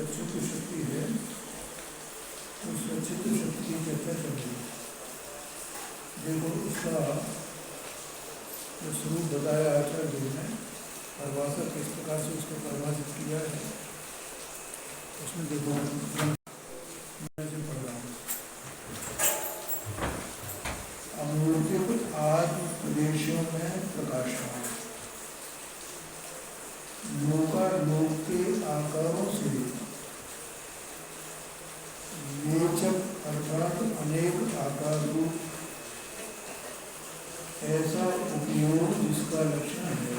स्वच्छित शक्ति है, तो स्वच्छित शक्ति की चर्चा चल रही है। देखो उसका जो स्वरूप बताया आचार्य जी ने, परिभाषा किस प्रकार से उसको परिभाषित किया है, उसमें देखो मैं जो पढ़ रहा हूँ, अमूर्तिक आत्म प्रदेशों में प्रकाशमान लोकालोक के आकारों से नेचक अर्थात अनेक आकार रूप ऐसा उपयोग जिसका लक्षण है,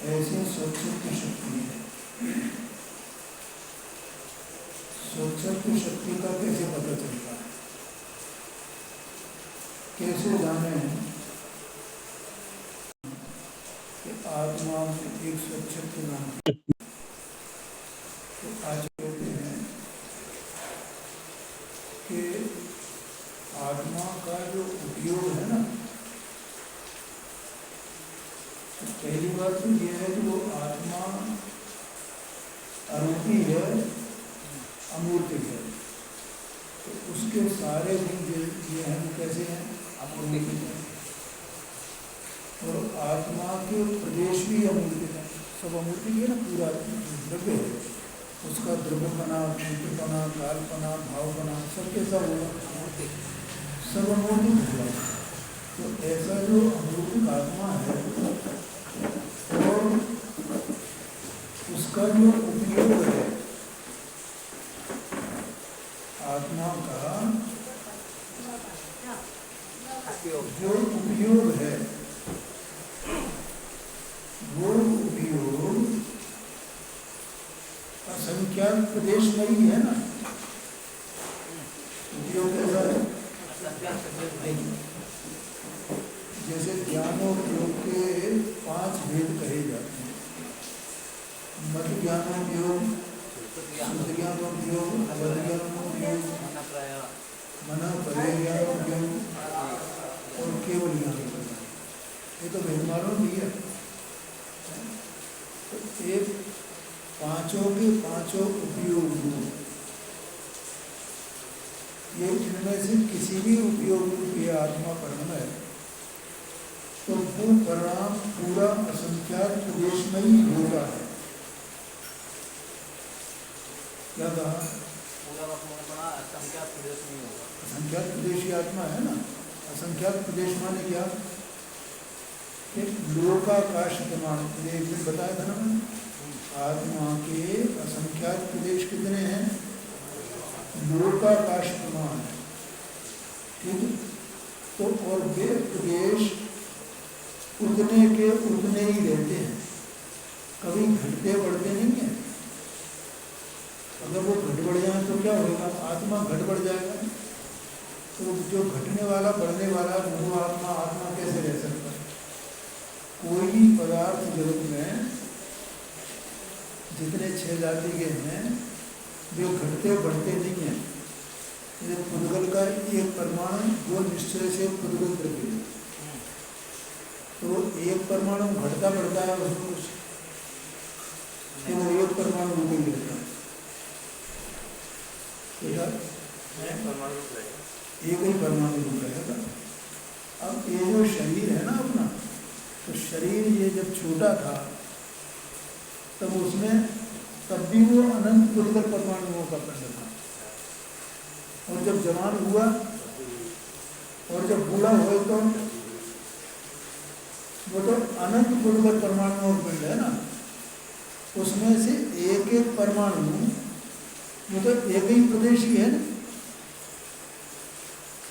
ऐसी स्वच्छत्व शक्ति है। स्वच्छत्व शक्ति का कैसे पता चलता है, कैसे जाने कि आत्मा में एक स्वच्छत्व नाम तो आज कहते हैं कि आत्मा का जो उपयोग है ना, तो पहली बात तो यह है कि वो आत्मा अरूपी है, अमूर्तिक है, तो उसके सारे गुण ये हैं वो कैसे हैं, अमूर्तिक हैं। और आत्मा के प्रदेश भी अमूर्तिक है, सब अमूर्तिक है ना, पूरा द्रव्य है, उसका द्रव्यपना, क्षेत्रपना, कालपना, भावपना सब कैसा होगा, अमूर्तिक, सब अमूर्तिक होगा। तो ऐसा जो अमूर्तिक आत्मा है और उसका जो उपयोग है, आत्मा का जो उपयोग है, वो उपयोग असंख्यात प्रदेश में ही है ना। उपयोग कैसा है, जैसे ज्ञानोपयोग के 5 भेद कहे जाते हैं, मध्य ज्ञानोपयोग, शुद्ध ज्ञानोपयोग, अवध ज्ञानोपयोग, मना परे ज्ञानोपयोग और केवल ज्ञानोपयोग। ये तो भेद मालूम भी है। तो एक पांचों के पांचों उपयोग, ये इनमें से किसी भी उपयोग की आत्मा परिणाम है, तो वो परिणाम पूरा असंख्यात प्रदेश में ही होता है। क्या कहा, पूरा असंख्यात प्रदेश में होगा। असंख्यात प्रदेश की आत्मा है ना। असंख्यात प्रदेश माने क्या, लोकाकाश प्रमाण, एक दिन बताया था ना मैंने, आत्मा के असंख्यात प्रदेश कितने हैं, लोकाकाश प्रमाण, ठीक है। तो और वे प्रदेश उतने के उतने ही रहते हैं, कभी घटते बढ़ते नहीं है। अगर वो घट बढ़ जाए तो क्या होगा, आत्मा घट बढ़ जाएगा। तो जो घटने वाला बढ़ने वाला वो आत्मा कैसे रह सकता है। कोई भी पदार्थ जगत में जितने 6 जाति के हैं, वे घटते बढ़ते नहीं हैं। ये पुद्गल का एक परमाणु जो निश्चय से पुद्गल द्रव्य है, तो एक परमाणु घटता बढ़ता है, उसमें कुछ एक परमाणु रूप ही रहता है, एक ही परमाणु रूप रहेगा। अब ये जो शरीर है ना अपना, तो शरीर ये जब छोटा था तब उसमें तब भी वो अनंत पुद्गल परमाणुओं का पिंड था, और जब जवान हुआ और जब बूढ़ा हुआ तो वो तो अनंत पुद्गल परमाणुओं का पिंड है ना। उसमें से एक एक परमाणु वो तो एक ही प्रदेश ही है ना,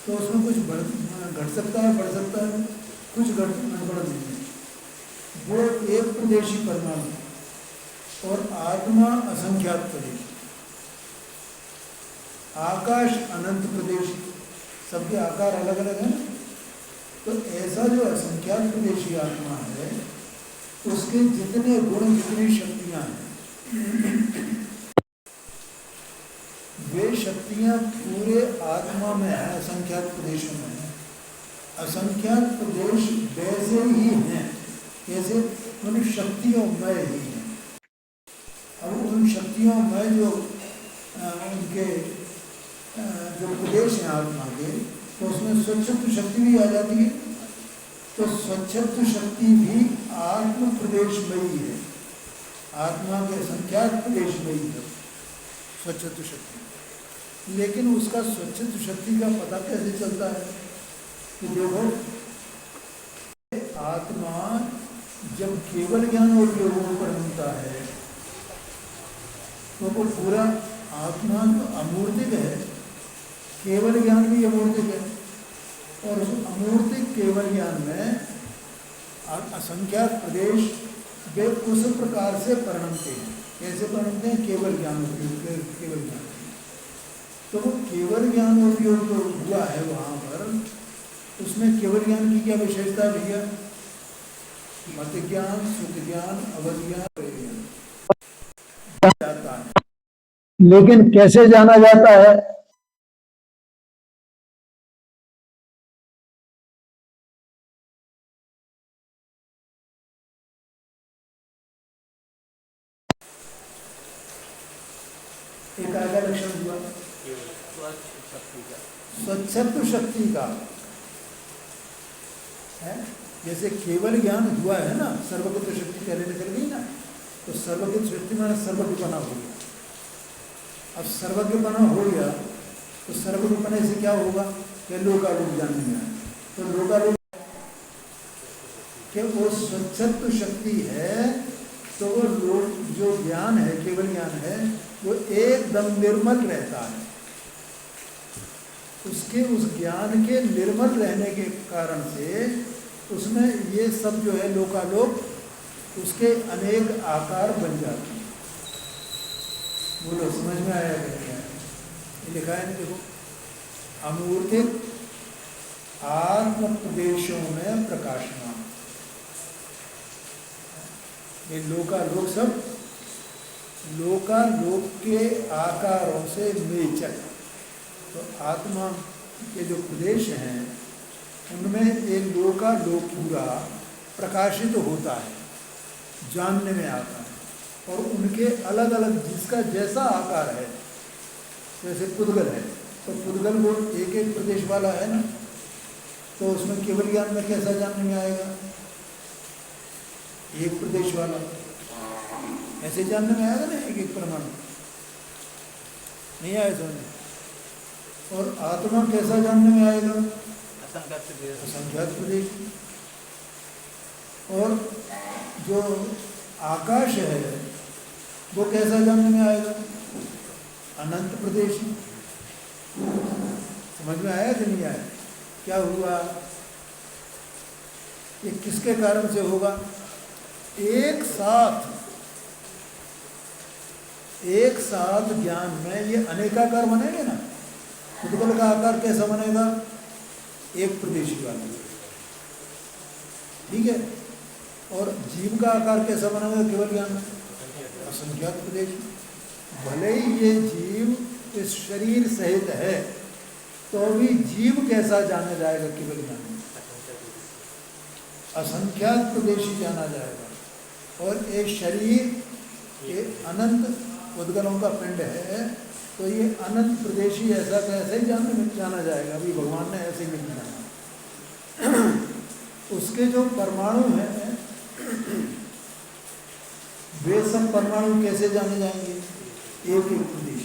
तो उसमें कुछ घट सकता है, बढ़ सकता है, कुछ गड़बड़ नहीं है। वो एक प्रदेशी परमाणु और आत्मा असंख्यात प्रदेश, आकाश अनंत प्रदेश, सबके आकार अलग अलग है ना। तो ऐसा जो असंख्यात प्रदेशी आत्मा है, उसके जितने गुण, जितनी शक्तियां हैं, वे शक्तियां पूरे आत्मा में है, असंख्यात प्रदेशों में है। असंख्यात प्रदेश वैसे ही हैं जैसे उन शक्तियों में ही है। अब उन शक्तियों में जो उनके जो प्रदेश हैं आत्मा के, तो उसमें स्वच्छत्व शक्ति भी आ जाती है। तो स्वच्छत्व शक्ति भी आत्म प्रदेशमयी है, आत्मा के संख्यात प्रदेशमयी है स्वच्छत्व शक्ति। लेकिन उसका स्वच्छत्व शक्ति का पता कैसे चलता है कि देखो, आत्मा जब केवल ज्ञान और योगों पर मिलता है तो वो पूरा आत्मा जो अमूर्तिक है, केवल ज्ञान भी अमूर्तिक है, और उस अमूर्तिक केवल ज्ञान में असंख्यात प्रदेश वे उस प्रकार से परिणमते हैं। कैसे परिणमते हैं? केवल ज्ञान उपयोग, केवल ज्ञान। तो वो केवल ज्ञान उपयोग जो हुआ है वहाँ पर, उसमें केवल ज्ञान की क्या विशेषता भैया? मत ज्ञान, सुख ज्ञान, अवध ज्ञान जाता है। लेकिन कैसे जाना जाता है? एक आगा लक्षण हुआ स्वच्छत्व शक्ति का है। जैसे केवल ज्ञान हुआ है ना, सर्वगत शक्ति पहले निकल गई ना, तो सर्वगत शक्ति माना सर्वज्ञपना हो गया। अब सर्वज्ञपना हो गया तो सर्वज्ञपने से क्या होगा कि लोकालोक जानने में आए। तो लोकालोक कि वो स्वच्छत्व शक्ति है, तो वो लोक जो ज्ञान है, केवल ज्ञान है, वो एकदम निर्मल रहता है। उसके उस ज्ञान के निर्मल रहने के कारण से उसमें ये सब जो है लोकालोक, उसके अनेक आकार बन जाते हैं। बोलो, समझ में आया क्या है? ये लिखा है ना, देखो, अमूर्तिक आत्म प्रदेशों में प्रकाशमान। ये लोकालोक सब लोकालोक के आकारों से मेचक। तो आत्मा के जो प्रदेश हैं उनमें ये लोकालोक पूरा प्रकाशित होता है, जानने में आता है। और उनके अलग अलग जिसका जैसा आकार है, जैसे पुद्गल है तो पुद्गल वो एक एक प्रदेश वाला है ना, तो उसमें केवल ज्ञान में कैसा जानने में आएगा? एक प्रदेश वाला ऐसे जानने में आएगा ना, एक एक परमाणु नहीं आया समझ। और आत्मा कैसा जानने में आएगा? असंख्यात प्रदेश। और जो आकाश है वो कैसा जानने में आएगा? अनंत प्रदेश। समझ में आया कि नहीं आया? क्या हुआ? ये किसके कारण से होगा? एक साथ ज्ञान में ये अनेकाकार बनेंगे ना। पुद्गल का आकार कैसा बनेगा? एक प्रदेशी वाला, ठीक है। और जीव का आकार कैसा बनेगा? केवल ज्ञान असंख्यात प्रदेश। भले ही ये जीव इस शरीर सहित है, तो भी जीव कैसा जाना जाएगा? केवल ज्ञान असंख्यात प्रदेशी जाना जाएगा। और ये शरीर ये अनंत उद्गलों का पिंड है, तो ये अनंत प्रदेशी ऐसा कैसे ही जाना जाएगा? अभी भगवान ने ऐसे ही नहीं जाना। उसके जो परमाणु हैं वे सब परमाणु कैसे जाने जाएंगे? एक एक प्रदेश।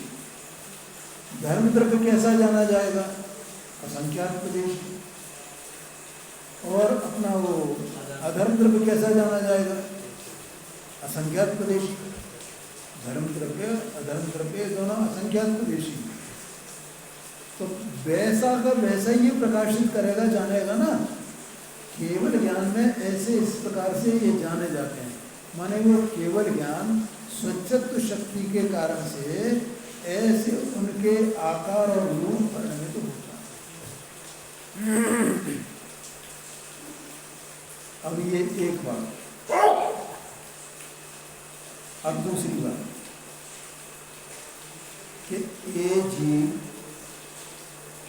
धर्म द्रव्य कैसा जाना जाएगा? असंख्यात प्रदेश। और अपना वो अधर्म द्रव्य कैसा जाना जाएगा? असंख्यात प्रदेश। धर्म द्रव्य अधर्म द्रव्य दोनों असंख्यात प्रदेशी। तो वैसा का वैसा ही प्रकाशित करेगा, जानेगा ना। केवल ज्ञान में ऐसे इस प्रकार से ये जाने जाते हैं, माने वो केवल ज्ञान स्वच्छत्व शक्ति के कारण से ऐसे उनके आकार और रूप परिणमित होता है। अब ये एक बात। अब दूसरी बात कि ये जीव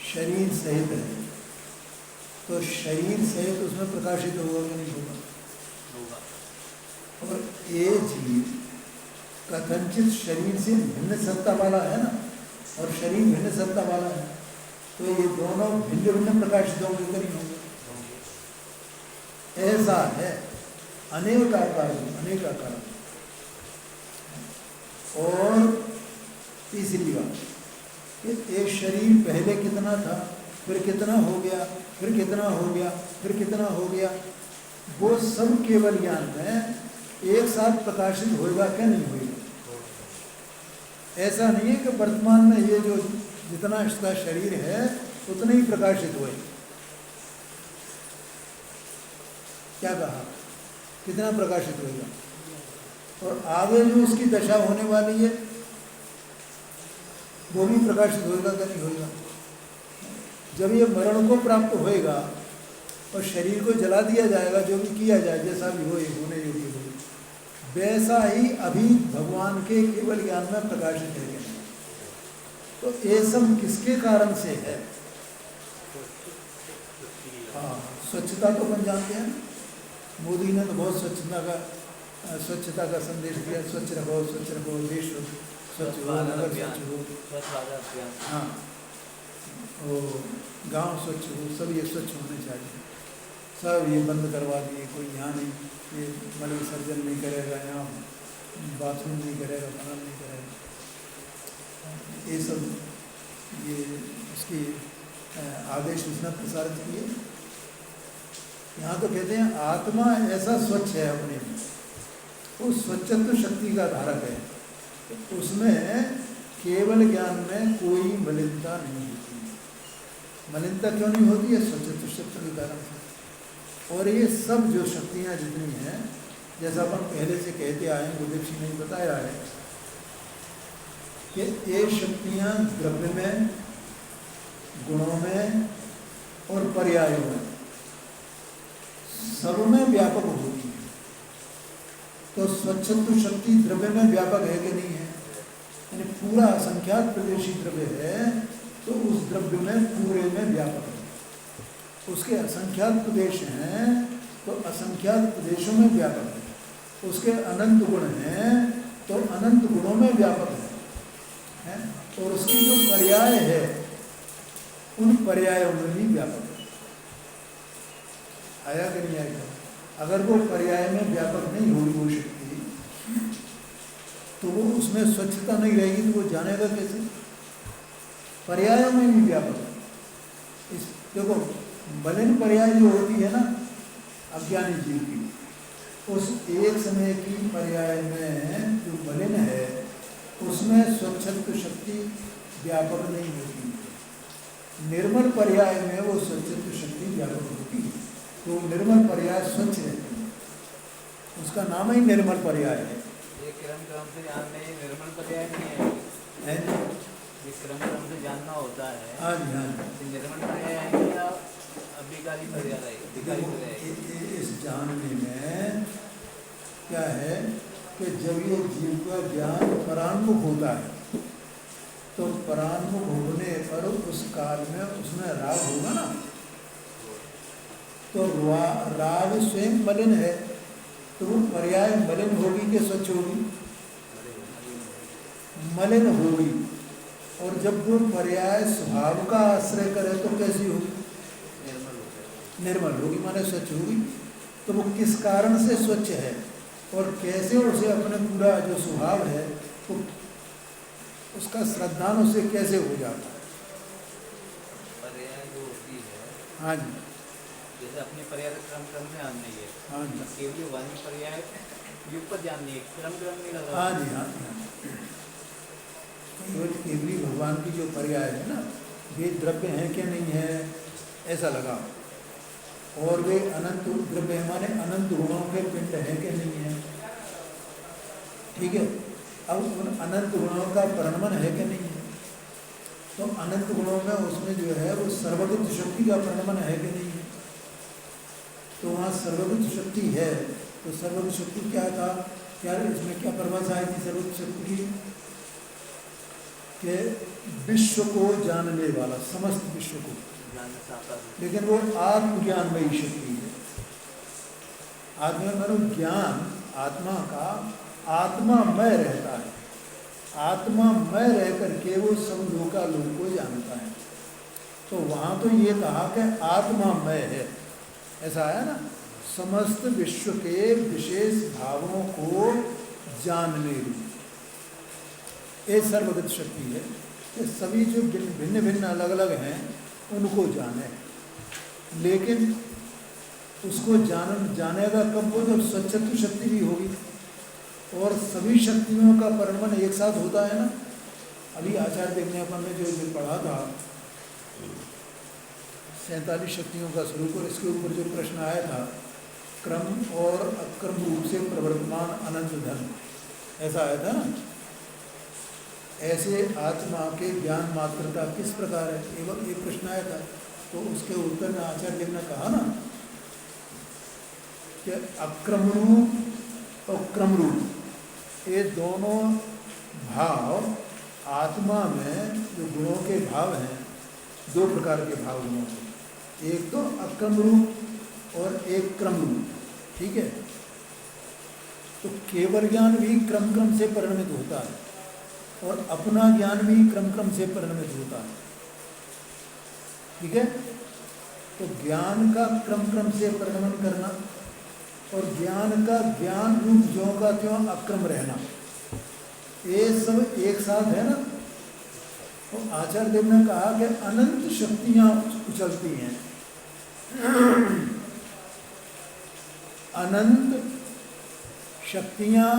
शरीर सहित है, तो शरीर सहित उसमें प्रकाशित होगा कि नहीं होगा? और ये जीव कथनचित शरीर से भिन्न सत्ता वाला है ना, और शरीर भिन्न सत्ता वाला है, तो ये दोनों भिन्न भिन्न प्रकाशित होंगे कि नहीं होंगे? ऐसा है अनेक आकार, अनेक आकार। और तीसरी बात, एक शरीर पहले कितना था, फिर कितना हो गया, फिर कितना हो गया, फिर कितना हो गया, वो सब केवल ज्ञान में एक साथ प्रकाशित होएगा क्या नहीं होएगा? ऐसा नहीं है कि वर्तमान में ये जो जितना इसका शरीर है उतना ही प्रकाशित होए। क्या कहा? कितना प्रकाशित होएगा? और आगे जो इसकी दशा होने वाली है वो भी प्रकाशित होएगा क्या नहीं होएगा? जब ये मरण को प्राप्त होएगा और शरीर को जला दिया जाएगा, जो भी किया जाए, जैसा भी हो, होने योग्य हो, वैसा ही अभी भगवान के केवल ज्ञान में प्रकाशित है। तो ये सब किसके कारण से है? हाँ, स्वच्छता तो अपन जानते हैं, मोदी ने तो बहुत स्वच्छता का संदेश दिया, स्वच्छ रखो, देश स्वच्छ हो, नगर स्वच्छ हो, हाँ, और गांव स्वच्छ हो, सब ये स्वच्छ होने चाहिए। सब ये बंद करवा दिए, कोई यहाँ नहीं, ये मल विसर्जन नहीं करेगा, यहाँ बाथरूम नहीं करेगा, खाना नहीं करेगा, ये सब ये इसकी आदेश सूचना प्रसारित किए। यहाँ तो कहते हैं आत्मा ऐसा स्वच्छ है अपने में, वो स्वच्छत्व शक्ति का धारक है, उसमें केवल ज्ञान में कोई मलिनता नहीं होती। मलिनता क्यों नहीं होती है? स्वच्छत्व शक्ति के कारण से। और ये सब जो शक्तियाँ जितनी हैं, जैसा अपन पहले से कहते आए हैं, गुरुदेव जी ने बताया है कि ये शक्तियाँ द्रव्य में, गुणों में और पर्यायों में, सब में व्यापक होती है। तो स्वच्छत्व शक्ति द्रव्य में व्यापक है कि नहीं है? यानी पूरा असंख्यात प्रदेशी द्रव्य है, तो उस द्रव्य में पूरे में व्यापक है। उसके असंख्यात प्रदेश हैं, तो असंख्यात प्रदेशों में व्यापक है। उसके अनंत गुण हैं, तो अनंत गुणों में व्यापक है। और उसकी जो पर्याय है, उन पर्यायों में भी व्यापक है। आया कि नहीं आएगा? अगर वो पर्याय में व्यापक नहीं होगी वो शक्ति, तो वो उसमें स्वच्छता नहीं रहेगी, तो वो जानेगा कैसे? पर्यायों में भी व्यापक है। इस देखो, मलिन पर्याय जो होती है ना अज्ञानी जीव की, उस एक समय की पर्याय में जो मलिन है, उसमें स्वच्छत्व शक्ति व्यापक नहीं होती। निर्मल पर्याय में वो स्वच्छत्व शक्ति व्यापक होती है, तो निर्मल पर्याय स्वच्छ रहती है, उसका नाम ही निर्मल पर्याय है। ये क्रम से जानना, ये निर्मल पर्याय नहीं है, ये क्रम से जानना होता है। हाँ जी, हाँ जी। निर्मल पर्याय है या अभिकारी पर्याय है? इस जानने में क्या है कि जब ये जीव का ज्ञान परान्मुख होता है, तो परान्मुख होने पर उस काल में उसमें राग होगा ना, तो राग स्वयं मलिन है, तो वो पर्याय मलिन होगी कि स्वच्छ होगी? मलिन होगी। और जब वो पर्याय स्वभाव का आश्रय करे तो कैसी होगी? निर्मल होगी, माने स्वच्छ होगी। तो वो किस कारण से स्वच्छ है और कैसे उसे अपने पूरा जो स्वभाव है वो उसका श्रद्धान उसे कैसे हो जाता है? पर्याय जो होती है, हाँ जी, जैसे अपने पर्याय क्रम में जाननी है। हाँ जी, केवल वाणी पर्याय युगपत जाननी है, क्रम नहीं लगा। हाँ जी, हाँ जी। केवली भगवान की जो पर्याय है ना, वे द्रव्य हैं क्या नहीं है, ऐसा लगा। और वे अनंत द्रव्य माने अनंत गुणों के पिंड है कि नहीं है, ठीक है। अब उन अनंत गुणों का परिणमन है कि नहीं है, तो अनंत गुणों में उसमें जो है वो सर्वगत शक्ति का परिणमन है कि नहीं है, तो वहाँ सर्वगत शक्ति है। तो सर्वगत शक्ति क्या था, क्या इसमें क्या परिभाषा आई थी सर्वगत शक्ति की? कि विश्व को जानने वाला, समस्त विश्व को, लेकिन वो आत्मज्ञानमयी शक्ति है। आत्मा मानो ज्ञान, आत्मा का आत्मामय रहता है, आत्मामय रह करके वो सब लोकालोक को जानता है। तो वहाँ तो ये कहा कि आत्मामय है, ऐसा है ना, समस्त विश्व के विशेष भावों को जानने रूप ये सर्वगत शक्ति है। ये सभी जो भिन्न भिन्न अलग अलग हैं उनको जाने, लेकिन उसको जानेगा कब वो, जब सच्चत्व शक्ति भी होगी और सभी शक्तियों का परिणमन एक साथ होता है ना। अभी आचार्य देव ने अपन ने जो पढ़ा था 47 शक्तियों का स्वरूप, और इसके ऊपर जो प्रश्न आया था क्रम और अक्रम रूप से प्रवर्तमान अनंत धन, ऐसा आया था ना। ऐसे आत्मा के ज्ञान मात्रता किस प्रकार है, एवं ये प्रश्न आया था। तो उसके उत्तर में आचार्य देव ने कहा ना कि अक्रम रूप और क्रम रूप ये दोनों भाव आत्मा में जो गुणों के भाव हैं, दो प्रकार के भाव गुणों के, एक तो अक्रम रूप और एक क्रम रूप, ठीक है। तो केवल ज्ञान भी क्रम क्रम से परिणमित होता है और अपना ज्ञान भी क्रम क्रम से परिणमित होता है, ठीक है। तो ज्ञान का क्रम क्रम से परिणमन करना और ज्ञान का ज्ञान रूप ज्यों का त्यों अक्रम रहना, ये सब एक साथ है ना। तो आचार्य देव ने कहा कि अनंत शक्तियाँ उछलती हैं, अनंत शक्तियाँ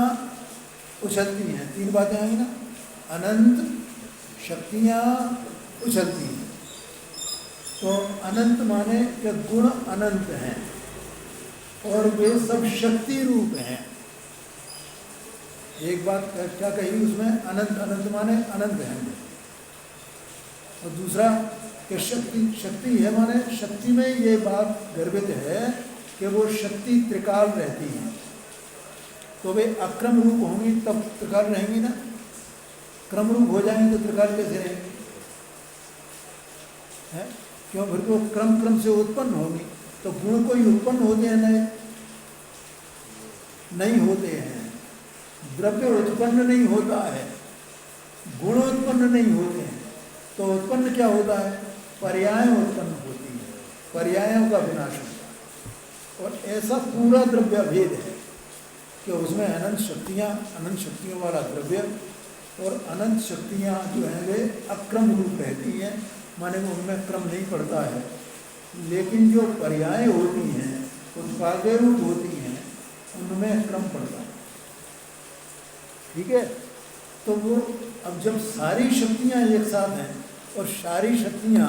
उछलती हैं, तीन बातें आई ना, अनंत शक्तियाँ उछलती हैं। तो अनंत माने कि गुण अनंत हैं और वे सब शक्ति रूप हैं। एक बात क्या कही उसमें, अनंत, अनंत माने अनंत हैं, और दूसरा कि शक्ति है माने शक्ति में ये बात गर्भित है कि वो शक्ति त्रिकाल रहती है। तो वे अक्रम रूप होंगी तब त्रिकाल रहेंगी ना, क्रम रूप हो जाएंगे तो त्रिकाल कैसे रहेंगे, है क्यों? फिर तो क्रम क्रम से उत्पन्न होगी। तो गुण कोई उत्पन्न होते हैं नहीं होते हैं, द्रव्य उत्पन्न नहीं होता है, गुण उत्पन्न नहीं होते हैं। तो उत्पन्न क्या होता है, पर्याय उत्पन्न होती है, पर्यायों का विनाश होता है। और ऐसा पूरा द्रव्य भेद है कि उसमें अनंत शक्तियाँ, अनंत शक्तियों वाला द्रव्य और अनंत शक्तियाँ जो हैं वे अक्रम रूप रहती हैं, माने उनमें क्रम नहीं पड़ता है। लेकिन जो पर्याय होती हैं, उत्पाद्य रूप होती हैं, उनमें क्रम पड़ता है, ठीक है। तो वो अब जब सारी शक्तियाँ एक साथ हैं और सारी शक्तियाँ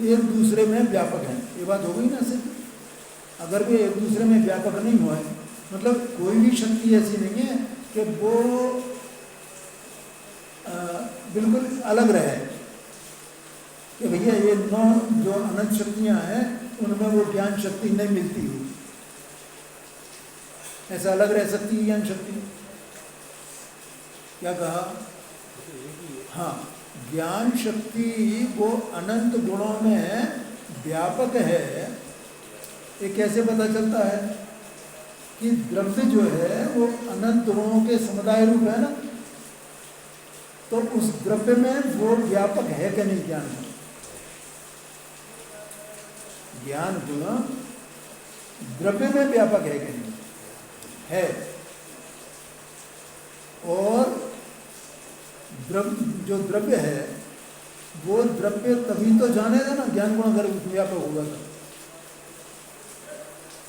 एक दूसरे में व्यापक हैं, ये बात हो गई ना सिर्फ। अगर वे एक दूसरे में व्यापक नहीं हुए, मतलब कोई भी शक्ति ऐसी नहीं है कि वो बिल्कुल अलग रहे कि भैया ये 9 जो अनंत शक्तियाँ हैं उनमें वो ज्ञान शक्ति नहीं मिलती हो, ऐसा अलग रह सकती है ज्ञान शक्ति। क्या कहा? हाँ, ज्ञान शक्ति वो अनंत गुणों में व्यापक है। ये कैसे पता चलता है कि द्रव्य जो है वो अनंत गुणों के समुदाय रूप है ना, तो उस द्रव्य में वो व्यापक है कि नहीं ज्ञान गुण? ज्ञान गुण द्रव्य में व्यापक है कि नहीं? है। और जो द्रव्य है वो द्रव्य तभी तो जानेगा ना, ज्ञान गुण अगर व्यापक होगा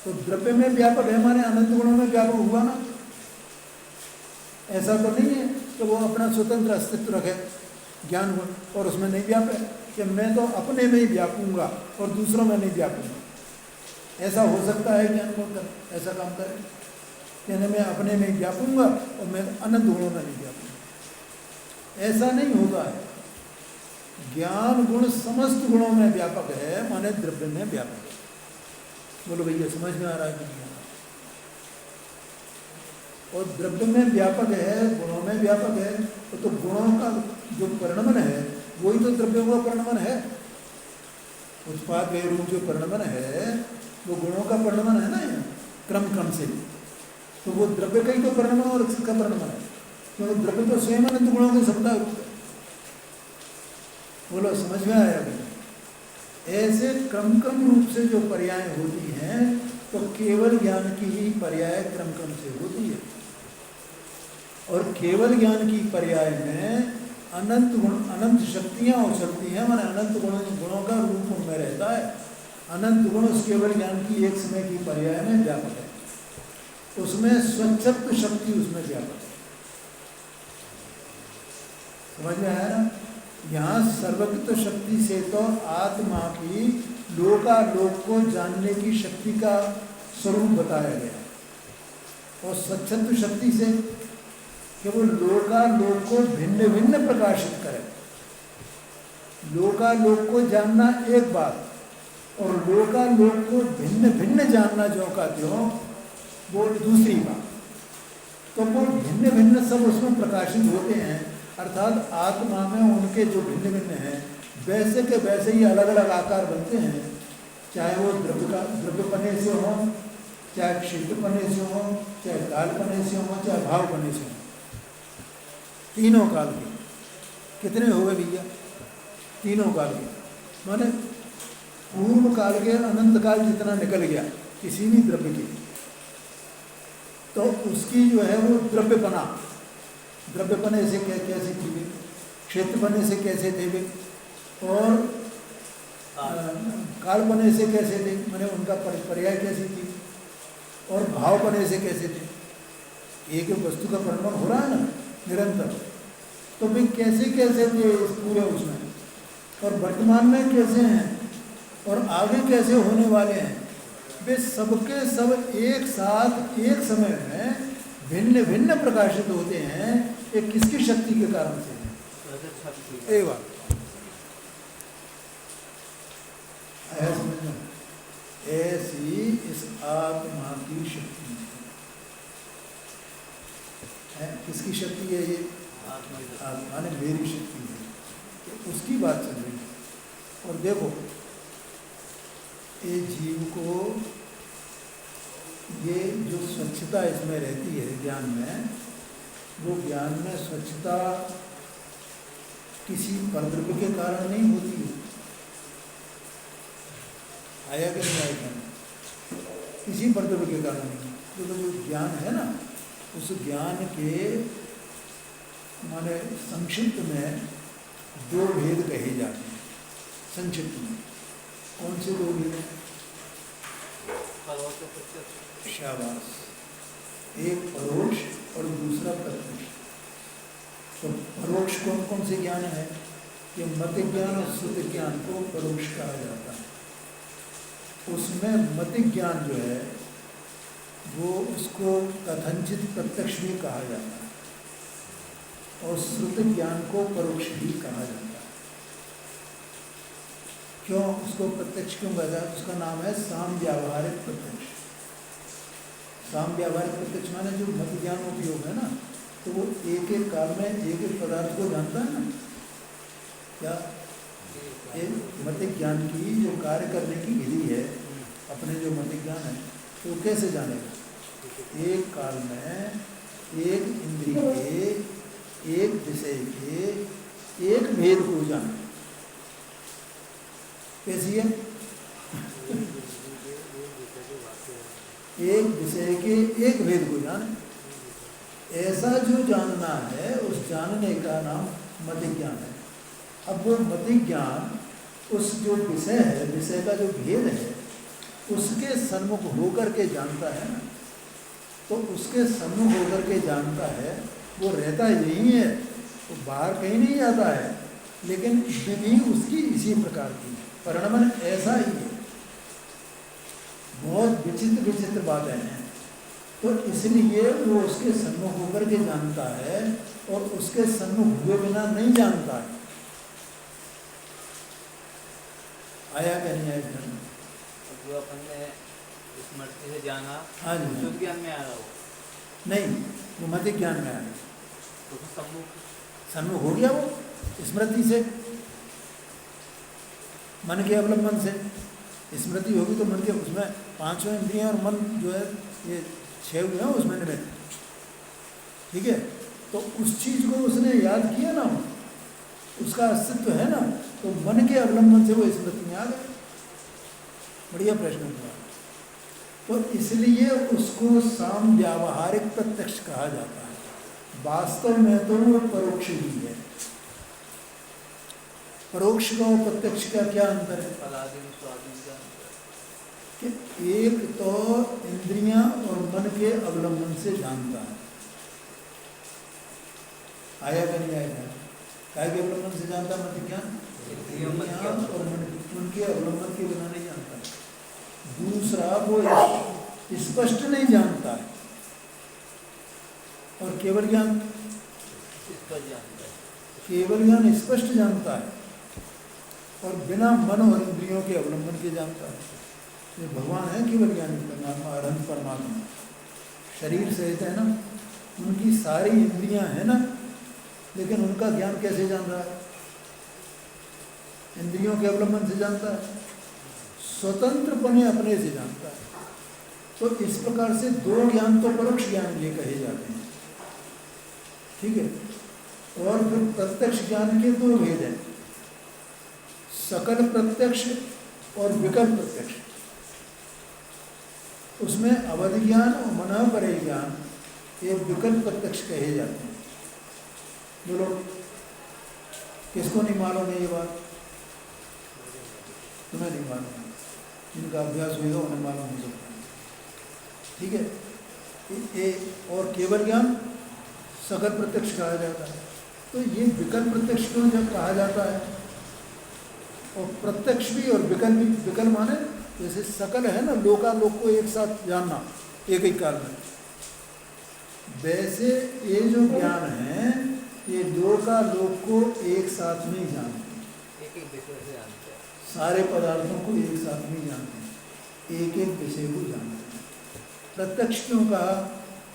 तो द्रव्य में व्यापक है माने अनंत गुणों में व्यापक हुआ ना। ऐसा तो नहीं है कि वो अपना स्वतंत्र अस्तित्व रखे ज्ञान गुण और उसमें नहीं व्यापक है कि मैं तो अपने में ही व्यापूंगा और दूसरों में नहीं व्यापूंगा। ऐसा हो सकता है ज्ञान गुण कर ऐसा काम करे, यानी मैं अपने में ही व्यापूंगा और मैं अनंत गुणों में नहीं व्यापूंगा, ऐसा नहीं होता है। ज्ञान गुण समस्त गुणों में व्यापक है माने द्रव्य में व्यापक है। बोलो भैया समझ में आ रहा है कि नहीं? और द्रव्य में व्यापक है, गुणों में व्यापक है, तो गुणों का जो परिणमन है वही तो द्रव्यों का परिणमन है। उत्पाद वे रूप जो परिणमन है वो गुणों का परिणमन है ना, क्रम क्रम से। तो वो द्रव्य का ही तो परिणमन और इसका परिणमन है, क्योंकि द्रव्य तो स्वयं अनंत गुणों के सत्ता रूप है। बोलो समझ में आया अभी? ऐसे क्रम क्रम रूप से जो पर्याय होती हैं तो केवल ज्ञान की ही पर्याय क्रम क्रम से होती है, और केवल ज्ञान की पर्याय में अनंत गुण अनंत शक्तियाँ उछलती हैं, माने अनंत गुणों का रूप उनमें रहता है। अनंत गुण उस केवल ज्ञान की एक समय की पर्याय में व्यापक है, उसमें स्वच्छत्व शक्ति उसमें व्यापक है। समझ में आया ना? यहाँ सर्वज्ञ शक्ति से तो आत्मा की लोकालोक को जानने की शक्ति का स्वरूप बताया गया, और स्वच्छत्व शक्ति से कि वो लोकालोक को भिन्न भिन्न प्रकाशित करे। लोकालोक को जानना एक बात, और लोकालोक को भिन्न भिन्न जानना जो का त्यों वो दूसरी बात। तो वो भिन्न भिन्न सब उसमें प्रकाशित होते हैं, अर्थात आत्मा में उनके जो भिन्न भिन्न हैं वैसे के वैसे ही अलग अलग आकार बनते हैं, चाहे वो द्रव्यपने से हो, चाहे क्षेत्रपने से हो, चाहे कालपने से हो, चाहे भावपने से हो। तीनों काल के कितने हो गए भैया? तीनों काल के, माने पूर्व काल के अनंत काल जितना निकल गया किसी भी द्रव्य की, तो उसकी जो है वो द्रव्यपने से कैसे थी वे, क्षेत्रपने से कैसे थे वे, और कालपने से कैसे थे, माने उनका पर्याय कैसी थी, और भावपने से कैसे थे। एक वस्तु का परिणाम हो रहा है ना निरंतर, तो वे कैसे कैसे थे इस पूरे उसमें, और वर्तमान में कैसे हैं, और आगे कैसे होने वाले हैं। वे सबके सब एक साथ एक समय में भिन्न भिन्न प्रकाशित होते हैं। ये किसकी शक्ति के कारण से है? एक बात ऐसी इस आत्मा की शक्ति है। किसकी शक्ति है ये? आत्मा ने मेरी शक्ति है, तो उसकी बात चल रही है। और देखो ये जीव को ये जो स्वच्छता इसमें रहती है ज्ञान में, वो ज्ञान में स्वच्छता किसी परद्रव्य के कारण नहीं होती है। आया कि नहीं आया? किसी परद्रव्य के कारण नहीं। तो जो ज्ञान है ना, उस ज्ञान के माने संक्षिप्त में दो भेद कहे जाते हैं। संक्षिप्त में कौन से दो भेद? शाबाश। एक परोक्ष और दूसरा प्रत्यक्ष। तो परोक्ष कौन कौन से ज्ञान है? ये मत ज्ञान और श्रुति ज्ञान को परोक्ष कहा जाता है। उसमें मत ज्ञान जो है वो उसको कथनचित प्रत्यक्ष भी कहा जाता है, और श्रुति ज्ञान को परोक्ष भी कहा जाता है। क्यों उसको प्रत्यक्ष क्यों कहा जाता है? उसका नाम है साम व्यावहारिक प्रत्यक्ष। साम व्यावहारिक प्रत्यक्ष माने जो मत ज्ञान उपयोग है ना, तो वो एक एक काल में एक एक पदार्थ को जानता है ना। क्या मत ज्ञान की जो कार्य करने की विधि है, अपने जो मत ज्ञान है, तो कैसे जानेगा? एक काल में एक इंद्रिय के, एक विषय के एक भेद को जाने। कैसी है? एक विषय के एक भेद को जाने। ऐसा जो जानना है, उस जानने का नाम मत ज्ञान है। अब वो मत ज्ञान उस जो विषय है, विषय का जो भेद है, उसके सन्मुख होकर के जानता है ना। तो उसके सन्मुख होकर के जानता है, वो रहता यही है, वो बाहर कहीं नहीं जाता है, लेकिन विधि उसकी इसी प्रकार की है, परिणमन ऐसा ही है। बहुत विचित्र विचित्र बातें हैं। तो इसलिए वो उसके सन्मुख होकर के जानता है, और उसके सन्मुख हुए बिना नहीं जानता है। आया क्या नहीं आया? जो अपन ने स्मृति से जाना, हाँ जी, शुद्ध ज्ञान में आ रहा हो नहीं, वो मत ज्ञान में आ गया। तो सन्मुख हो गया वो स्मृति से, मन के अवलंबन से। स्मृति होगी तो मन के उसमें पांचों इंद्रियां और मन जो है ये 6 हुए हैं उसमें निमित्त, ठीक है। तो उस चीज को उसने याद किया ना, उसका अस्तित्व है ना, तो मन के अवलंबन से वो स्मृति में आ गए। बढ़िया प्रश्न हुआ। तो इसलिए उसको साम व्यावहारिक प्रत्यक्ष कहा जाता है। वास्तव में तो वो परोक्ष ही है। परोक्ष का और प्रत्यक्ष का क्या अंतर है? फलादीन स्वादीन का अंतर कि एक तो इंद्रियां और मन के अवलंबन से जानता है, आया कि नहीं आया? काय के अवलंबन से जानता मत ज्ञान? इंद्रियां और मन उनके अवलंबन के बिना नहीं जानता। दूसरा, वो स्पष्ट नहीं जानता है, और केवल ज्ञान जानता है। केवल ज्ञान स्पष्ट जानता है और बिना मन और इंद्रियों के अवलंबन के जानता है। ये भगवान है केवल ज्ञानी परमात्मा, अनंत परमात्मा, शरीर सहित है ना, उनकी सारी इंद्रियां हैं ना, लेकिन उनका ज्ञान कैसे जान रहा है? इंद्रियों के अवलंबन से जानता है, स्वतंत्रपने अपने से जानता है। तो इस प्रकार से दो ज्ञान तो परोक्ष ज्ञान ये कहे जाते हैं, ठीक है। और फिर प्रत्यक्ष ज्ञान के दो भेद हैं, सकल प्रत्यक्ष और विकल्प प्रत्यक्ष। उसमें अवधि ज्ञान और मनःपरे ज्ञान ये विकल्प प्रत्यक्ष कहे जाते हैं। बोलो, किसको नहीं मालूम है ये बात? तुम्हें नहीं मालूम, जिनका अभ्यास हुआ उन्हें मालूम हो सकता है, ठीक है। और केवल ज्ञान सकल प्रत्यक्ष कहा जाता है। तो ये विकल्प प्रत्यक्ष क्यों जब कहा जाता है? और प्रत्यक्ष भी और विकल्प भी। विकल्प माने जैसे सकल है ना, लोकालोक को एक साथ जानना एक ही काल में, वैसे ये जो ज्ञान है ये लोकालोक को एक साथ नहीं जानते, एक एक विषय से जानते हैं, सारे पदार्थों को एक साथ नहीं जानते, एक एक विषय को जानते हैं। प्रत्यक्ष क्यों कहा?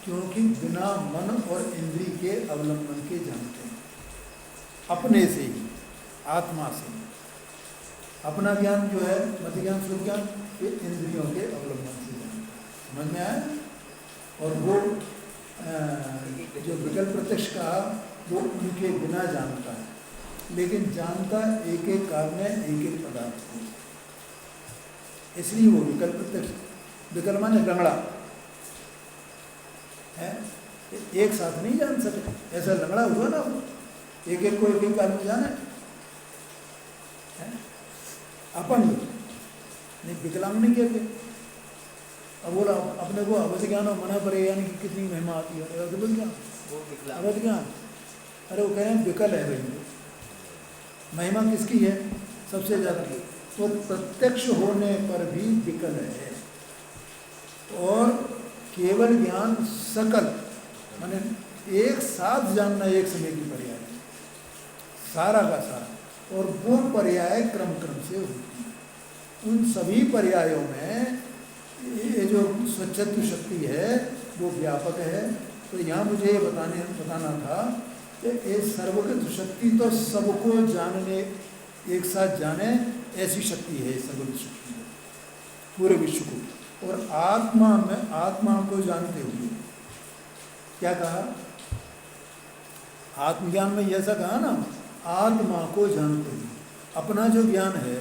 क्योंकि बिना मन और इंद्रिय के अवलंबन के जानते हैं, अपने से ही, आत्मा से। अपना ज्ञान जो है मति ज्ञान स्वरूप ज्ञान, ये इंद्रियों के अवलंबन से जानते हैं। समझ में आया? और वो जो विकल्प प्रत्यक्ष कहा वो उनके बिना जानता है, लेकिन जानता एक एक काल में एक एक पदार्थ को, इसलिए वो विकल्प प्रत्यक्ष। विकल्प माने लंगड़ा है, एक साथ नहीं जान सके, ऐसा लंगड़ा हुआ ना, एक एक को एक एक काल में जाना है। अपंग नहीं, विकलांग नहीं कहते। अब बोला अपने को अवधि ज्ञान और मनःपरे ज्ञान की कितनी महिमा आती है? अवधि ज्ञान, अवधि ज्ञान, अरे वो कह रहे हैं विकल है भाई, महिमा किसकी है सबसे ज़्यादा? तो प्रत्यक्ष होने पर भी विकल है। और केवल ज्ञान सकल माने एक साथ जानना, एक समय की पर्याय है, सारा का सारा, और वो पर्याय क्रम क्रम से होती है। उन सभी पर्यायों में ये जो स्वच्छत्व शक्ति है वो व्यापक है। तो यहाँ मुझे ये बताना था कि ये सर्वगत शक्ति तो सबको जानने, एक साथ जाने ऐसी शक्ति है सर्वगत शक्ति पूरे विश्व को। और आत्मा में, आत्मा को जानते हुए क्या कहा? आत्मज्ञान में ऐसा कहा ना, आत्मा को जानते हुए। अपना जो ज्ञान है,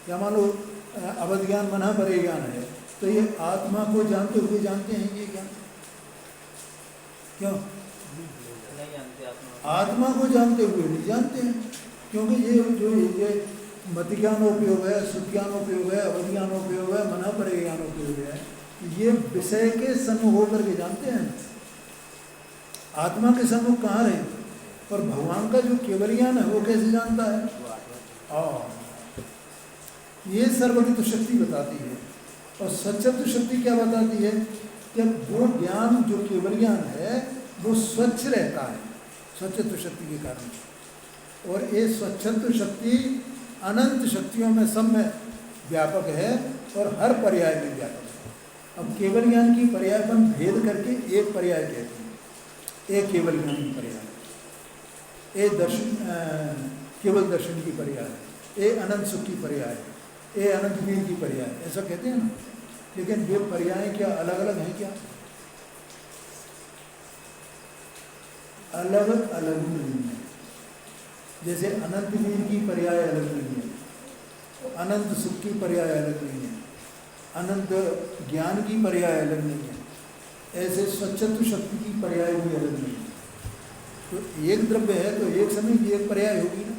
या मान लो अवधि ज्ञान मनःपरे ज्ञान है, तो ये आत्मा को जानते हुए जानते हैं ये ज्ञान। क्यों नहीं जानते? आत्मा को जानते हुए नहीं जानते हैं, क्योंकि ये जो ये मति ज्ञानोपयोग है, सुख ज्ञानोपयोग है, अवधि ज्ञानोपयोग है, मनःपरे ज्ञानोपयोग है, ये विषय के सम्मुख होकर के जानते हैं। आत्मा के सम्मुख कहाँ रहे? पर भगवान का जो केवल ज्ञान है वो कैसे जानता है? ये सर्वगत शक्ति बताती है। और स्वच्छत्व शक्ति क्या बताती है? कि वो ज्ञान जो केवल ज्ञान है वो स्वच्छ रहता है स्वच्छत्व शक्ति के कारण। और ये स्वच्छत्व शक्ति अनंत शक्तियों में सब में व्यापक है और हर पर्याय में व्यापक है। अब केवल ज्ञान की पर्यायपन भेद करके एक पर्याय कहते हैं, एक केवल ज्ञान की पर्याय, एक दर्शन केवल दर्शन की पर्याय, एक अनंत सुख की पर्याय, एक अनंत वीर की पर्याय, ऐसा कहते हैं ना। लेकिन वे पर्याय क्या अलग अलग हैं क्या? अलग अलग नहीं है। जैसे अनंत वीर की पर्याय अलग नहीं है, अनंत सुख की पर्याय अलग नहीं है, अनंत ज्ञान की पर्याय अलग नहीं है, ऐसे स्वच्छत्व शक्ति की पर्याय भी अलग नहीं है। तो एक द्रव्य है तो एक समय की एक पर्याय होगी ना,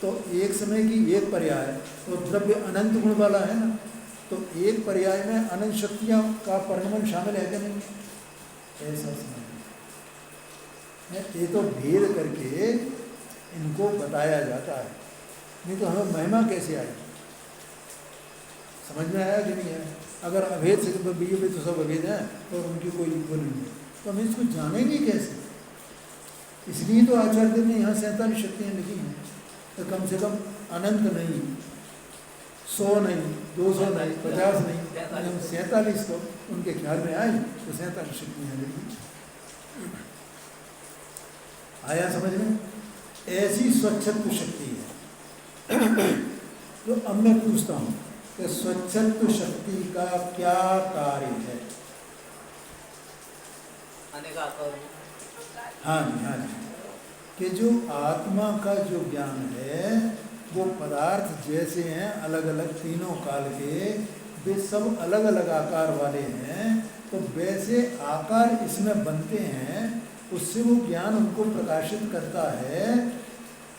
तो एक समय की एक पर्याय, तो द्रव्य अनंत गुण वाला है ना, तो एक पर्याय में अनंत शक्तियाँ का परिणमन शामिल है क्या नहीं है, ऐसा समझ। ये तो भेद करके इनको बताया जाता है, नहीं तो हमें महिमा कैसे आएगी, समझ में आया कि नहीं है। अगर अभेद से बीजों में तो सब अभेद हैं और उनकी कोई वो नहीं है, तो हम इसको जानेंगे कैसे। इसलिए तो आचार्य ने यहाँ 47 शक्तियाँ लिखी हैं, तो कम से कम अनंत नहीं, 100 नहीं, 200 नहीं, 50 नहीं, 47 तो उनके ख्याल में आई, तो 47 शक्तियाँ लिखी। आया समझ में। ऐसी स्वच्छत्व शक्ति है। तो अब मैं पूछता हूँ कि स्वच्छत्व शक्ति का क्या कार्य है। हाँ जी, हाँ जी, कि जो आत्मा का जो ज्ञान है वो पदार्थ जैसे हैं अलग अलग तीनों काल के, वे सब अलग अलग आकार वाले हैं, तो वैसे आकार इसमें बनते हैं, उससे वो ज्ञान उनको प्रकाशित करता है,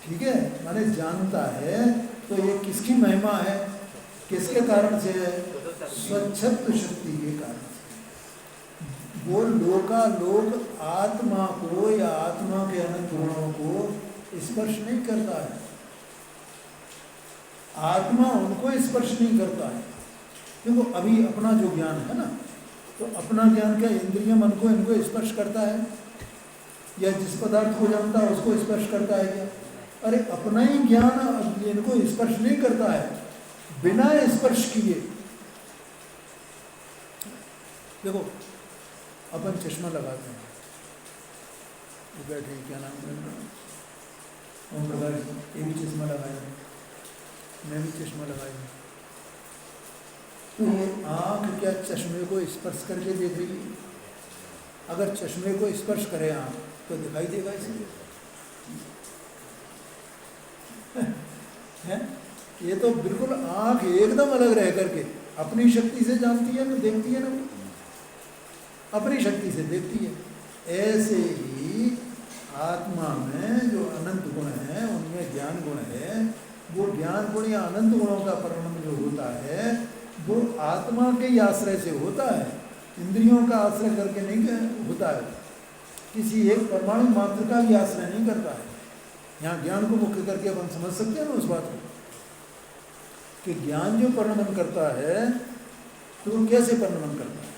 ठीक है, माने जानता है। तो ये किसकी महिमा है, किसके कारण से है, स्वच्छत्व शक्ति के कारण से। वो लोकालोक आत्मा को या आत्मा के अनंत गुणों को स्पर्श नहीं करता है, आत्मा उनको स्पर्श नहीं करता है। देखो अभी अपना जो ज्ञान है ना, तो अपना ज्ञान क्या इंद्रिय मन को इनको स्पर्श करता है, या जिस पदार्थ को जानता है उसको स्पर्श करता है क्या? अरे अपना ही ज्ञान इनको स्पर्श नहीं करता है, बिना स्पर्श किए। देखो अपन चश्मा लगाते हैं, ये बैठे क्या नाम है ओम प्रकाश, ये भी चश्मा लगाया, मैं भी चश्मा लगाया, तो ये आँख क्या चश्मे को स्पर्श करके देख रही है? अगर चश्मे को स्पर्श करे आँख तो दिखाई देगा इसलिए है। ये तो बिल्कुल आँख एकदम अलग रह करके अपनी शक्ति से जानती है ना, देखती है ना, अपनी शक्ति से देखती है। ऐसे ही आत्मा में जो अनंत गुण है, उनमें ज्ञान गुण है, वो ज्ञान गुण या अनंत गुणों का परिणाम जो होता है वो आत्मा के ही आश्रय से होता है, इंद्रियों का आश्रय करके नहीं होता है, किसी एक परमाणु मात्र का भी आश्रय नहीं करता है। यहाँ ज्ञान को मुख्य करके अपन समझ सकते हैं ना उस बात को, कि ज्ञान जो परिणमन करता है तो वो कैसे परिणमन करता है,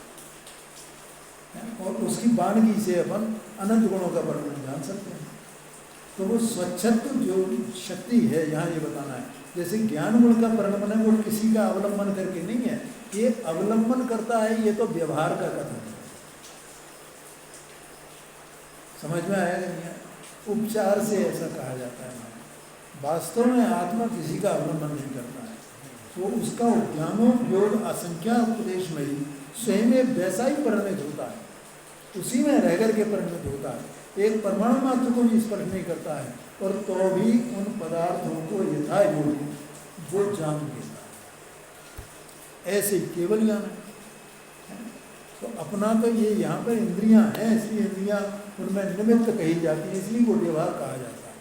और उसकी वानगी से अपन अनंत गुणों का परिणमन जान सकते हैं। तो वो स्वच्छत्व जो शक्ति है यहाँ ये बताना है, जैसे ज्ञान गुण का परिणमन है वो किसी का अवलंबन करके नहीं है, ये अवलंबन करता है, ये तो व्यवहार का कथन है। समझ में आया नहीं है? उपचार से ऐसा कहा जाता है, वास्तव में आत्मा किसी का अवलंबन नहीं करता है, तो उसका ज्ञानोपयोग असंख्या उपदेश में ही स्वयं में वैसा ही परिणित होता है, उसी में रह कर के परिणित होता है। एक परमाणु मात्र को भी स्पर्श नहीं करता है, और तो भी उन पदार्थों को यथा योग्य वो जान लेता है। ऐसे ही केवल ज्ञान है। तो अपना तो ये यहाँ पर इंद्रियां हैं, इसलिए इंद्रियां उनमें निमित्त कही जाती है, इसलिए वो व्यवहार कहा जाता है।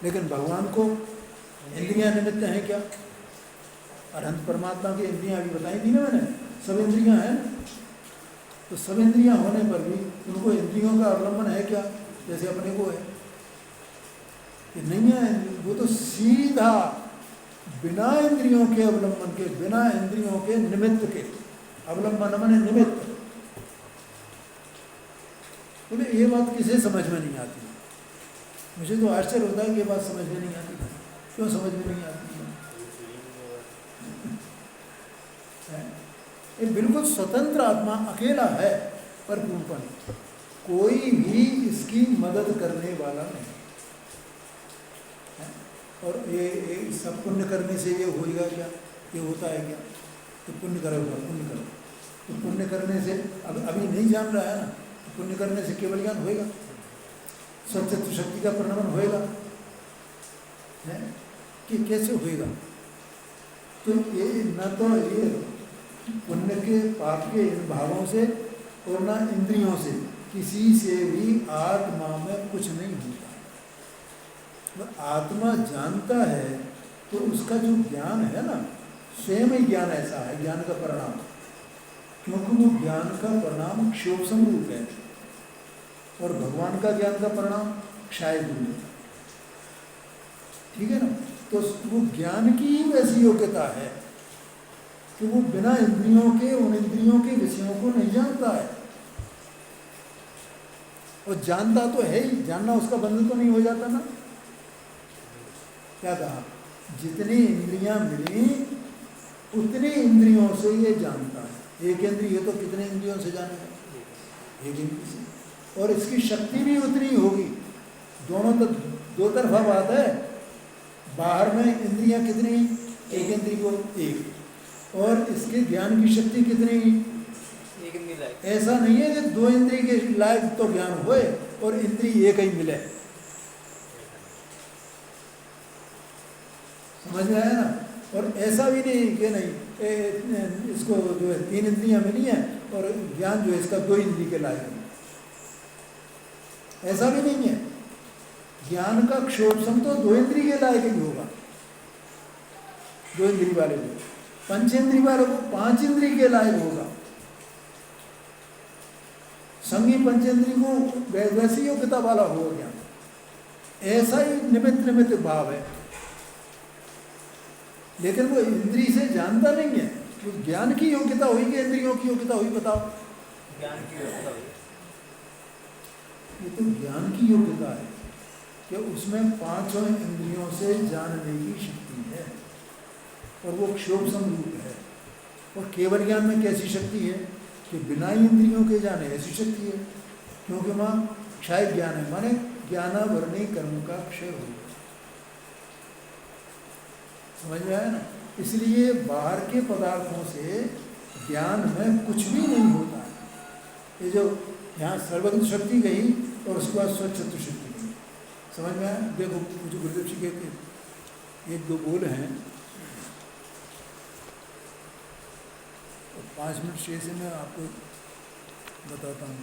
लेकिन भगवान को इंद्रियां निमित्त हैं क्या? अनंत परमात्मा की इंद्रियां अभी बताई थी ना मैंने, सब इंद्रियां हैं, तो सब इंद्रियां होने पर भी उनको इंद्रियों का अवलंबन है क्या, जैसे अपने को है? ये नहीं है, वो तो सीधा बिना इंद्रियों के अवलंबन के, बिना इंद्रियों के निमित्त के, अवलंबन माने निमित्त। बोले ये बात किसे समझ में नहीं आती? मुझे तो आश्चर्य होता है कि ये बात समझ में नहीं आती। क्यों समझ में नहीं आती है? ये बिल्कुल स्वतंत्र आत्मा अकेला है, परिपूर्णपन, कोई भी इसकी मदद करने वाला नहीं है। और ये सब पुण्य करने से ये होगा क्या, ये होता है क्या? तो पुण्य करोगे, पुण्य करो, तो पुण्य करने से अभी नहीं जान रहा है ना, पुण्य करने से केवल ज्ञान होएगा, सच्चित शक्ति का परिणमन होएगा, है कि कैसे होएगा? तो ये न तो ये पुण्य के पाप के इन भावों से और न इंद्रियों से किसी से भी आत्मा में कुछ नहीं होता। तो आत्मा जानता है तो उसका जो ज्ञान है ना, स्वयं ही ज्ञान ऐसा है, ज्ञान का परिणाम, क्योंकि वो ज्ञान का परिणाम क्षोभ समरूप है और भगवान का ज्ञान का परिणाम क्षय रूप है। ठीक है ना? तो वो ज्ञान की ही वैसी योग्यता है कि वो बिना इंद्रियों के उन इंद्रियों के विषयों को नहीं जानता है, और जानता तो है ही, जानना उसका बंधन तो नहीं हो जाता ना। क्या कहा? जितनी इंद्रियां मिली उतनी इंद्रियों से ये जानता है। एक इंद्रिय तो कितने इंद्रियों से जानेगा? एक इंद्रिय से। और इसकी शक्ति भी उतनी होगी। दोनों तो दो तरफा बात है। बाहर में इंद्रियां कितनी? एक इंद्रिय को एक, और इसके ज्ञान की शक्ति कितनी? एक इंद्रिय लायक। ऐसा नहीं है कि दो इंद्रिय के लायक तो ज्ञान होए और इंद्रिय एक ही मिले। समझ में आया ना? और ऐसा भी नहीं कि नहीं इसको जो है तीन इंद्रियां मिली हैं और ज्ञान जो है इसका दो इंद्रिय के लायक है, ऐसा भी नहीं है। ज्ञान का क्षोभ तो दो इंद्रिय के लायक ही होगा। दो इंद्रिय वाले को, पंचेंद्रिय वाले को पांच इंद्रिय के लायक होगा। संगी पंचेंद्रिय को वैसी योग्यता वाला होगा ज्ञान। ऐसा ही निमित्त निमित्त भाव है, लेकिन वो इंद्रिय से जानता नहीं है। तो ज्ञान की योग्यता हुई कि इंद्रियों की योग्यता हुई? बताओ। ज्ञान की योग्यता हुई। ये तो ज्ञान की योग्यता है कि उसमें पांचों इंद्रियों से जानने की शक्ति है, और वो क्षोभ समरूप है। और केवल ज्ञान में कैसी शक्ति है कि बिना इंद्रियों के जाने, ऐसी शक्ति है। क्योंकि वहाँ क्षय ज्ञान है, माने ज्ञानावरणी कर्म का क्षय होगा। समझ में आया ना? इसलिए बाहर के पदार्थों से ज्ञान में कुछ भी नहीं होता है। ये जो यहाँ सर्वज्ञ शक्ति गई और उसके बाद स्वच्छत्व शक्ति गई, समझ में आया? देखो मुझे गुरुदेव जी के एक दो बोल हैं, 5 मिनट शेष में आपको बताता हूँ।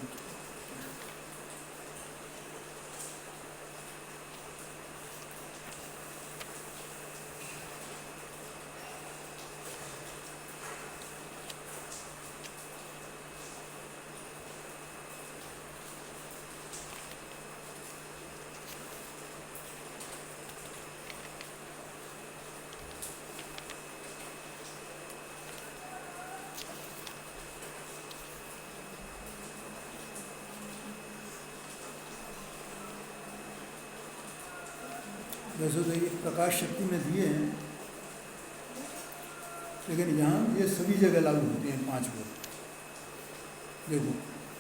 वैसे तो ये प्रकाश शक्ति में दिए हैं, लेकिन यहाँ ये सभी जगह लागू होते हैं 5 बोल। देखो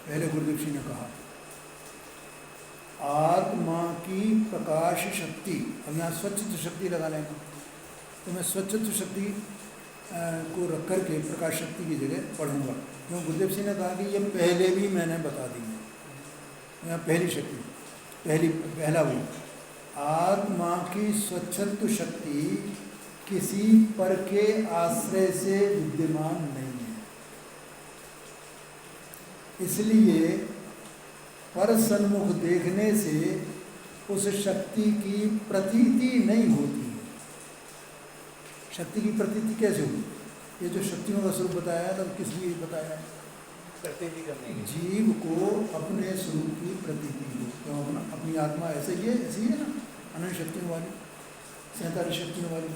पहले गुरुदेव जी ने कहा आत्मा की प्रकाश शक्ति। अब यहाँ स्वच्छत्व शक्ति लगा लेंगे, तो मैं स्वच्छत्व शक्ति को रख कर के प्रकाश शक्ति की जगह पढ़ूंगा, क्योंकि गुरुदेव जी ने कहा कि ये पहले भी मैंने बता दी है। यहाँ पहली शक्ति, पहला बोल, आत्मा की स्वच्छत्व शक्ति किसी पर के आश्रय से विद्यमान नहीं है, इसलिए पर सन्मुख देखने से उस शक्ति की प्रतीति नहीं होती है। शक्ति की प्रतीति कैसे हुई? ये जो शक्तियों का स्वरूप बताया है, तब किस लिए बताया है? प्रतीति करने की। जीव को अपने स्वरूप की प्रतीति हो, क्यों? अपनी आत्मा ऐसे ही है, ऐसी है ना, अनंत शक्तियों वाली, 47 शक्तियों वाली।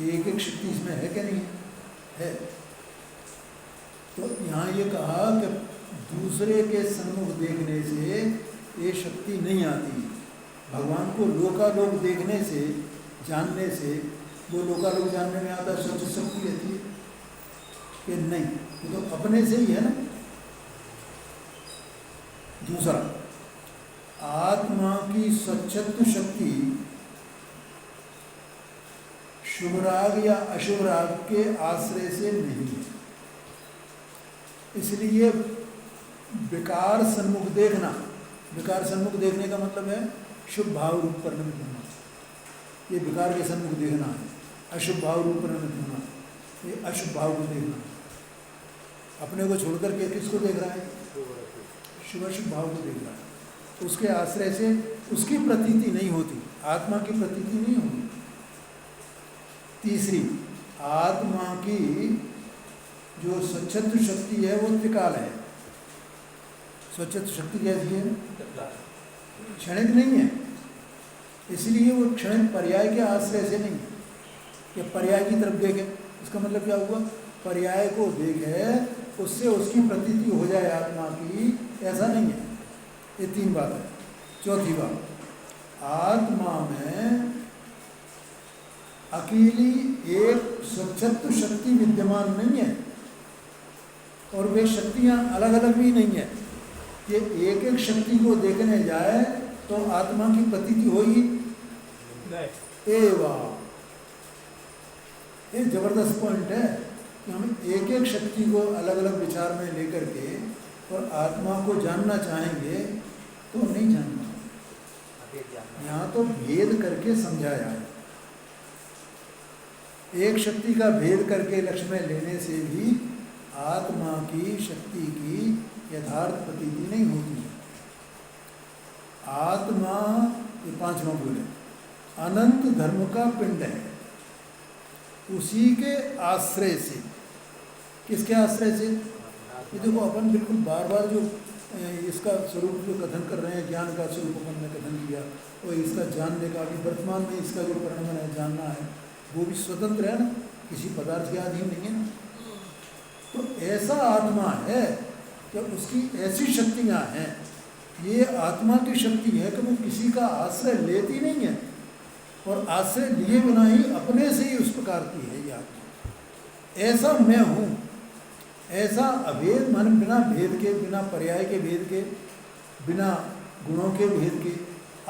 एक एक शक्ति इसमें है क्या? नहीं है। तो यहाँ ये कहा कि दूसरे के सन्मुख देखने से ये शक्ति नहीं आती। भगवान को लोकालोक देखने से, जानने से वो लोकालोक जानने में आता है, स्वच्छ शक्ति रहती है कि नहीं? तो अपने से ही है ना। दूसरा, आत्मा की स्वच्छत्व शक्ति शुभ राग या अशुभ राग के आश्रय से नहीं है, इसलिए पर सन्मुख देखने से उस शक्ति की प्रतीति नहीं होती है। शक्ति की प्रतीति कैसे हुई? ये जो शक्तियों का स्वरूप बताया, तब किस लिए बताया है? प्रतीति करने के लिए। जीव को अपने स्वरूप की प्रतीति हो, क्यों? अपनी आत्मा ऐसे ही है ना, है। तो यहाँ ये कहा कि दूसरे के सन्मुख देखने से ये शक्ति नहीं आती। भगवान को लोकालोक देखने से, जानने से वो लोकालोक जानने में आता है, स्वच्छ शक्ति रहती है कि नहीं? तो अपने से ही है ना। दूसरा, आत्मा की स्वच्छत्व शक्ति शुभ राग या अशुभ राग के आश्रय से नहीं है, विकार सन्मुख देखना। विकार सन्मुख देखने का मतलब है शुभ भाव रूप परिणमित होना। ये विकार के सन्मुख देखना है। अशुभ भाव रूप परिणमित होना, ये अशुभ भाव को देखना। अपने को छोड़कर के किसको देख रहा है? शुभ अशुभ भाव को देख रहा है। तो उसके आश्रय से उसकी प्रतीति नहीं होती, आत्मा की प्रतीति नहीं होती। तीसरी, आत्मा की जो स्वच्छत्व शक्ति है वो त्रिकाल है। स्वच्छत्व शक्ति कैसी है? क्षणिक नहीं है, इसलिए वो क्षणिक पर्याय के आश्रय से नहीं है कि पर्याय की तरफ देखे। इसका मतलब क्या हुआ? पर्याय को देखे उससे उसकी प्रतीति हो जाए आत्मा की, ऐसा नहीं है। ये तीन बात है। चौथी बात, आत्मा में अकेली एक स्वच्छत्व शक्ति विद्यमान नहीं है और वे शक्तियां अलग अलग भी नहीं है कि एक एक शक्ति को देखने जाए तो आत्मा की प्रतीति होगी। ये जबरदस्त पॉइंट है कि हम एक एक शक्ति को अलग अलग विचार में लेकर के और आत्मा को जानना चाहेंगे तो नहीं जानना। यहाँ तो भेद करके समझाया है। एक शक्ति का भेद करके लक्ष्य में लेने से भी आत्मा की शक्ति की यथार्थ प्रतीति नहीं होती है। आत्मा, ये पांचवा बोले, अनंत धर्म का पिंड है। उसी के आश्रय से, किसके आश्रय से? ये देखो अपन बिल्कुल बार बार जो इसका स्वरूप जो कथन कर रहे हैं, ज्ञान का स्वरूप अपन ने कथन किया, और इसका जानने का भी वर्तमान में इसका जो परिणाम है, जानना है, वो भी स्वतंत्र है ना, किसी पदार्थ के अधीन नहीं है ना। तो ऐसा आत्मा है कि उसकी ऐसी शक्तियाँ हैं, ये आत्मा की शक्ति है कि वो किसी का आश्रय लेती नहीं है और आश्रय लिए बिना ही अपने से ही उस प्रकार की है ये आत्मा। ऐसा मैं हूँ, ऐसा अभेद मन, बिना भेद के, बिना पर्याय के भेद के, बिना गुणों के भेद के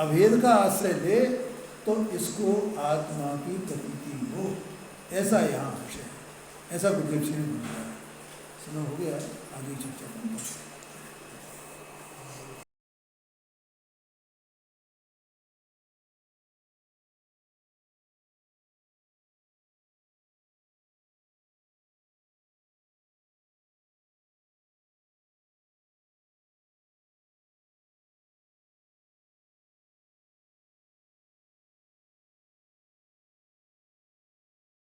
अभेद का आश्रय ले तो इसको आत्मा की प्रतीति हो, ऐसा यहाँ विषय है। ऐसा गुरुदेव सिंह ने बताया। समय हो गया, आगे चर्चा करेंगे।